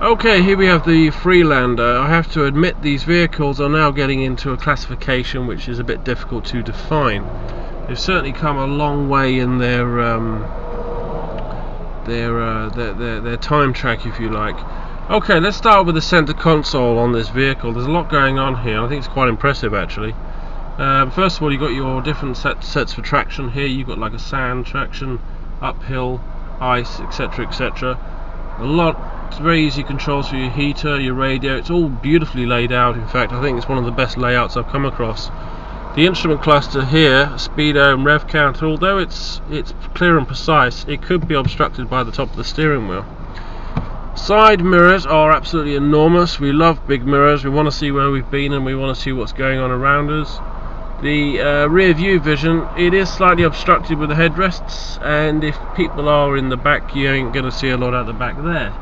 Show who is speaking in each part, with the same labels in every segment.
Speaker 1: Okay, here we have the Freelander. I have to admit these vehicles are now getting into a classification which is a bit difficult to define. They've certainly come a long way in their time track, if you like. Okay, let's start with the center console on this vehicle. There's a lot going on here. I think it's quite impressive actually. First of all, you've got your different sets for traction here. You've got like a sand traction, uphill, ice, etc, etc. It's very easy controls for your heater, your radio. It's all beautifully laid out. In fact, I think it's one of the best layouts I've come across. The instrument cluster here, speedo and rev counter, although it's clear and precise, it could be obstructed by the top of the steering wheel. Side mirrors are absolutely enormous. We love big mirrors. We want to see where we've been and we want to see what's going on around us. The rear view vision, it is slightly obstructed with the headrests, and if people are in the back, you ain't going to see a lot out the back there.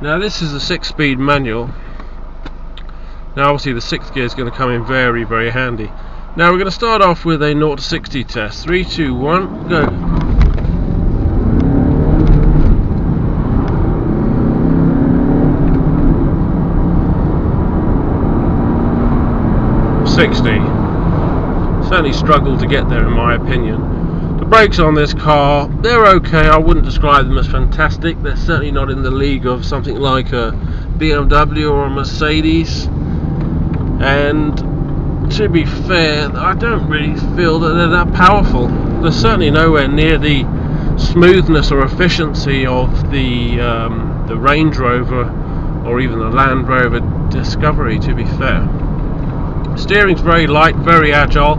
Speaker 1: Now this is a 6-speed manual. Now obviously the 6th gear is going to come in very, very handy. Now we're going to start off with a 0 to 60 test. 3, 2, 1, go. Certainly struggled to get there in my opinion. The brakes on this car, they're okay. I wouldn't describe them as fantastic. They're certainly not in the league of something like a BMW or a Mercedes, and to be fair, I don't really feel that they're that powerful. They're certainly nowhere near the smoothness or efficiency of the Range Rover or even the Land Rover Discovery, to be fair. Steering's very light, very agile,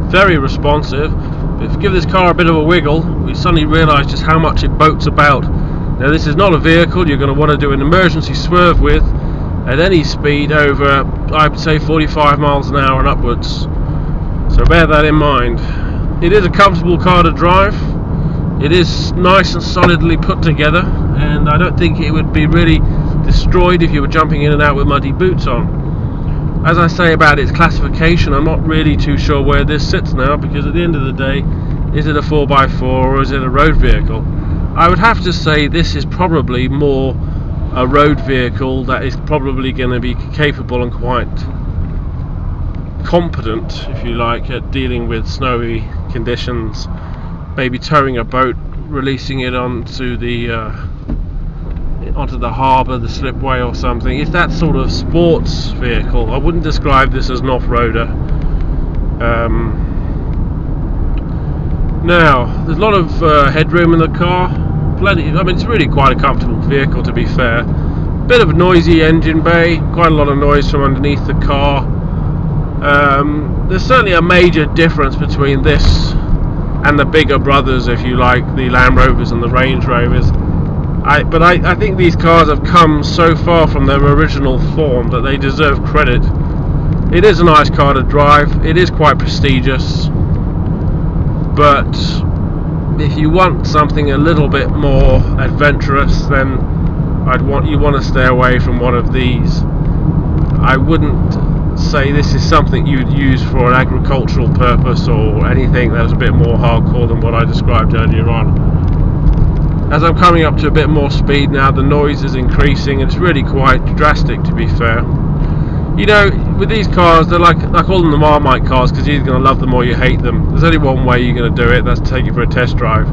Speaker 1: very responsive. If you give this car a bit of a wiggle, we suddenly realise just how much it boats about. Now this is not a vehicle you're going to want to do an emergency swerve with at any speed over, I'd say, 45 miles an hour and upwards. So bear that in mind. It is a comfortable car to drive. It is nice and solidly put together, and I don't think it would be really destroyed if you were jumping in and out with muddy boots on. As I say about its classification, I'm not really too sure where this sits now, because at the end of the day, is it a 4x4 or is it a road vehicle? I would have to say this is probably more a road vehicle that is probably going to be capable and quite competent, if you like, at dealing with snowy conditions, maybe towing a boat, releasing it onto the harbour, the slipway or something. It's that sort of sports vehicle. I wouldn't describe this as an off-roader. Now, there's a lot of headroom in the car. Plenty. I mean, it's really quite a comfortable vehicle, to be fair. Bit of a noisy engine bay, quite a lot of noise from underneath the car. There's certainly a major difference between this and the bigger brothers, if you like, the Land Rovers and the Range Rovers. But I think these cars have come so far from their original form that they deserve credit. It is a nice car to drive. It is quite prestigious. But if you want something a little bit more adventurous, then you want to stay away from one of these. I wouldn't say this is something you'd use for an agricultural purpose or anything that was a bit more hardcore than what I described earlier on. As I'm coming up to a bit more speed now, the noise is increasing. It's really quite drastic, to be fair. You know, with these cars, they're like, I call them the Marmite cars, because you're either going to love them or you hate them. There's only one way you're going to do it, that's to take it for a test drive.